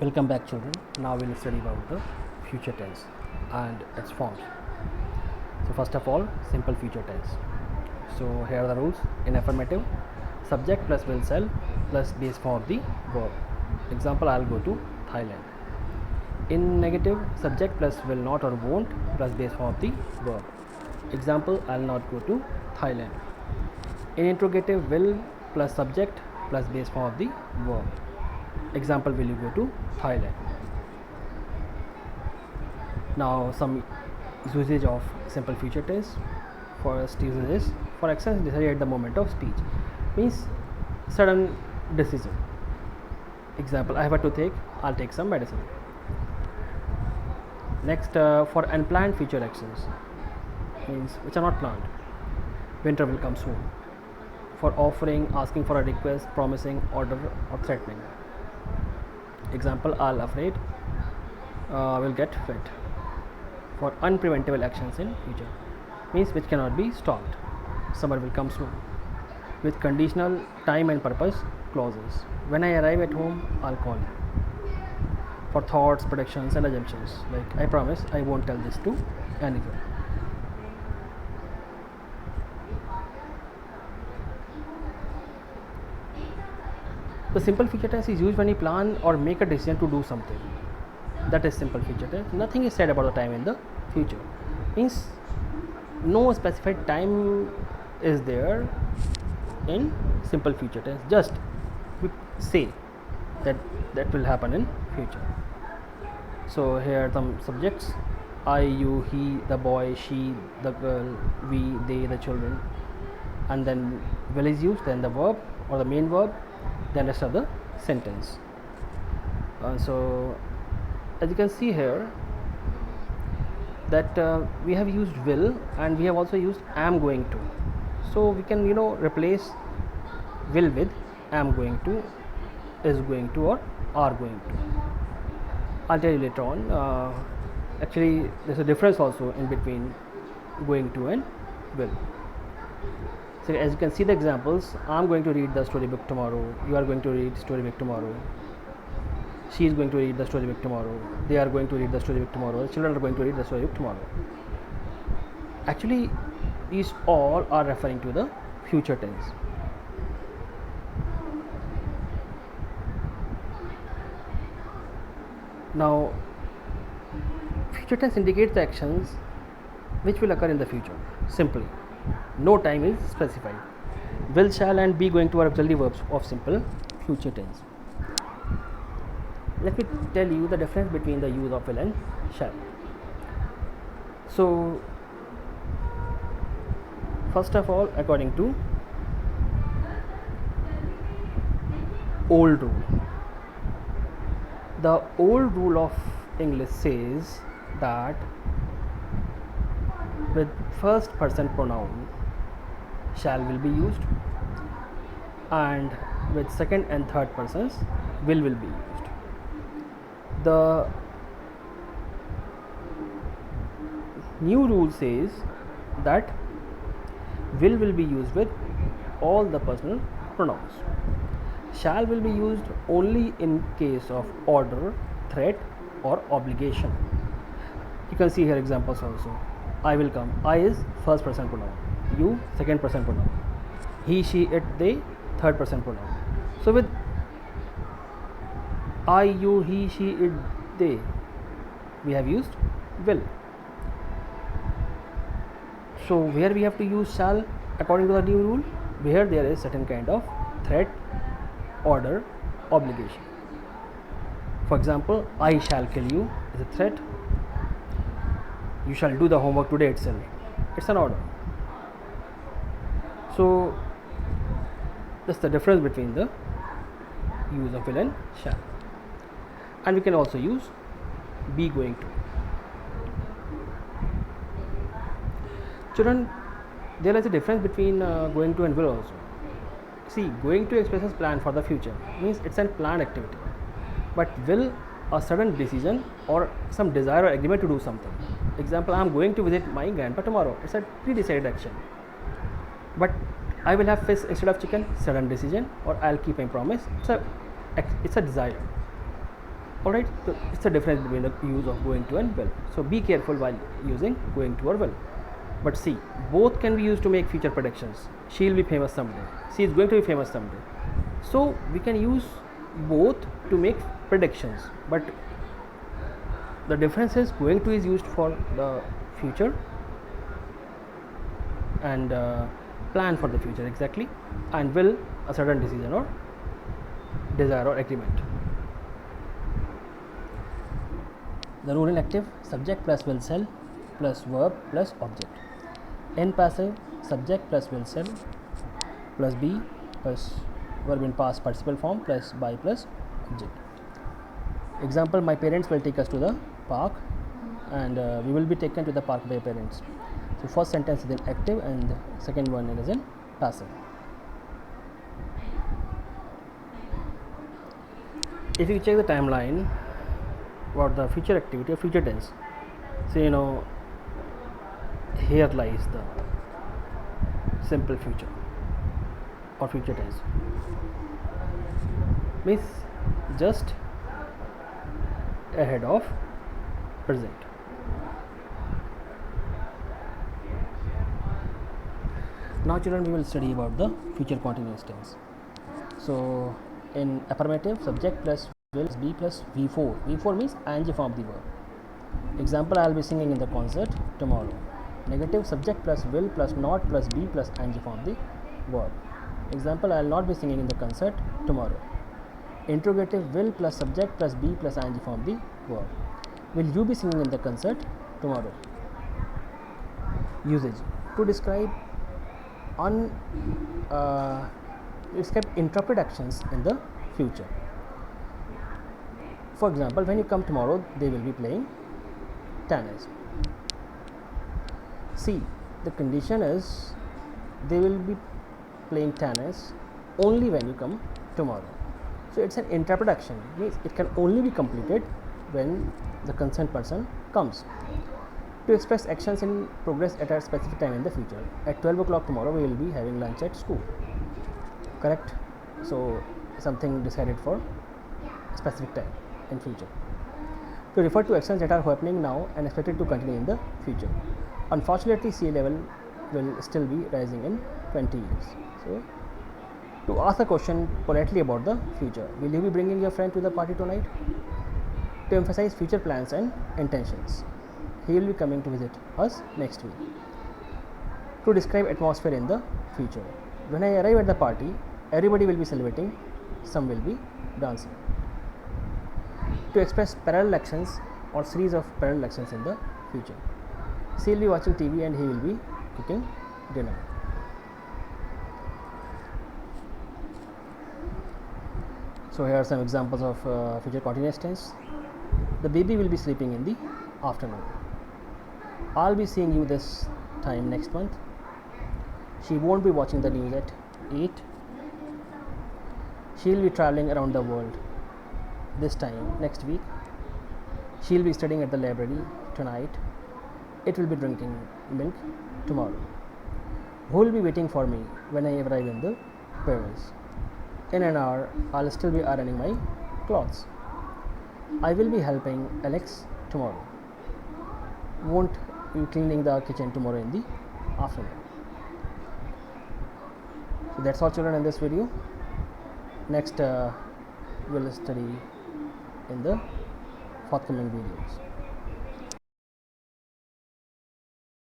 Welcome back, children. Now we'll study about the future tense and its forms. So first of all, simple future tense. So here are the rules. In affirmative, subject plus will shall plus base form of the verb. Example, I'll go to Thailand. In negative, subject plus will not or won't plus base form of the verb. Example, I'll not go to Thailand. In interrogative, will plus subject plus base form of the verb. Example, will you go to Thailand? Now some usage of simple future tense. First usage is for actions decided at the moment of speech, means sudden decision. Example, I have a toothache, I'll take some medicine. Next, for unplanned future actions, means which are not planned. Winter will come soon. For offering, asking for a request, promising, order, or threatening. Example, I'll afraid will get wet. For unpreventable actions in future, means which cannot be stopped. Summer will come soon. With conditional time and purpose clauses. When I arrive at home, I'll call you. For thoughts, predictions, and assumptions, like I promise I won't tell this to anyone. The simple future tense is used when you plan or make a decision to do something. That is simple future tense. Nothing is said about the time in the future. Means no specified time is there in simple future tense. Just we say that that will happen in future. So here are some subjects: I, you, he, the boy, she, the girl, we, they, the children, and then will is used, then the verb or the main verb, then rest of the sentence. So as you can see here that we have used will and we have also used am going to. So we can replace will with am going to, is going to, or are going to. I'll tell you later on. Actually there's a difference also in between going to and will. So as you can see the examples, I'm going to read the storybook tomorrow, you are going to read storybook tomorrow, she is going to read the storybook tomorrow, they are going to read the storybook tomorrow, the children are going to read the storybook tomorrow. Actually these all are referring to the future tense. Now future tense indicates the actions which will occur in the future. Simply, no time is specified. Will, shall, and be going to are auxiliary verbs of simple future tense. Let me tell you the difference between the use of will and shall. So first of all, according to old rule, the old rule of English says that with first person pronoun shall will be used, and with second and third persons will be used. The new rule says that will be used with all the personal pronouns. Shall will be used only in case of order, threat, or obligation. You can see here examples also. I will come. I is first person pronoun. You second person pronoun. He, she, it, they third person pronoun. So with I, you, he, she, it, they, we have used will. So where we have to use shall according to the new rule, where there is certain kind of threat, order, obligation. For example, I shall kill you is a threat. You shall do the homework today itself. It's an order. So that's the difference between the use of will and shall. And we can also use be going to. Children, there is a difference between going to and will also. See, going to expresses plan for the future, means it's a planned activity, but will a sudden decision or some desire or agreement to do something. Example, I am going to visit my grandpa tomorrow. It's a pre-decided action. But I will have fish instead of chicken, sudden decision, or I'll keep my promise. It's a desire. Alright, so it's the difference between the use of going to and will. So be careful while using going to or will. But see, both can be used to make future predictions. She will be famous someday. She is going to be famous someday. So we can use both to make predictions. But the difference is going to is used for the future and plan for the future exactly, and will a certain decision or desire or agreement. The rule in active, subject plus will shall plus verb plus object. In passive, subject plus will shall plus be plus verb in past participle form plus by plus object. Example, my parents will take us to the park, and we will be taken to the park by parents. So first sentence is in active and second one is in passive. If you check the timeline about the future activity or future tense, so here lies the simple future or future tense. Means just ahead of present. Now children, we will study about the future continuous tense. So in affirmative, subject plus will plus be plus V4. V4 means ing form of the verb. Example, I will be singing in the concert tomorrow. Negative, subject plus will plus not plus be plus ing form of the verb. Example, I will not be singing in the concert tomorrow. Interrogative, will plus subject plus be plus ing form of the verb. Will you be singing in the concert tomorrow? Usage, to describe interrupted actions in the future. For example, when you come tomorrow, they will be playing tennis. See, the condition is they will be playing tennis only when you come tomorrow. So it's an interrupted action, means it can only be completed when the concerned person comes. To express actions in progress at a specific time in the future. At 12 o'clock tomorrow, we will be having lunch at school. Correct? So something decided for specific time in future. To refer to actions that are happening now and expected to continue in the future. Unfortunately, sea level will still be rising in 20 years. So to ask a question politely about the future. Will you be bringing your friend to the party tonight? To emphasize future plans and intentions. He will be coming to visit us next week. To describe atmosphere in the future. When I arrive at the party, everybody will be celebrating, some will be dancing. To express parallel actions or series of parallel actions in the future. She will be watching TV and he will be cooking dinner. So here are some examples of future continuous tense. The baby will be sleeping in the afternoon. I'll be seeing you this time next month. She won't be watching the news at 8. She'll be traveling around the world this time next week. She'll be studying at the library tonight. It will be drinking milk tomorrow. Who will be waiting for me when I arrive in the Paris? In an hour, I'll still be ironing my clothes. I will be helping Alex tomorrow. Won't be cleaning the kitchen tomorrow in the afternoon. So that's all children in this video. Next we'll study in the forthcoming videos.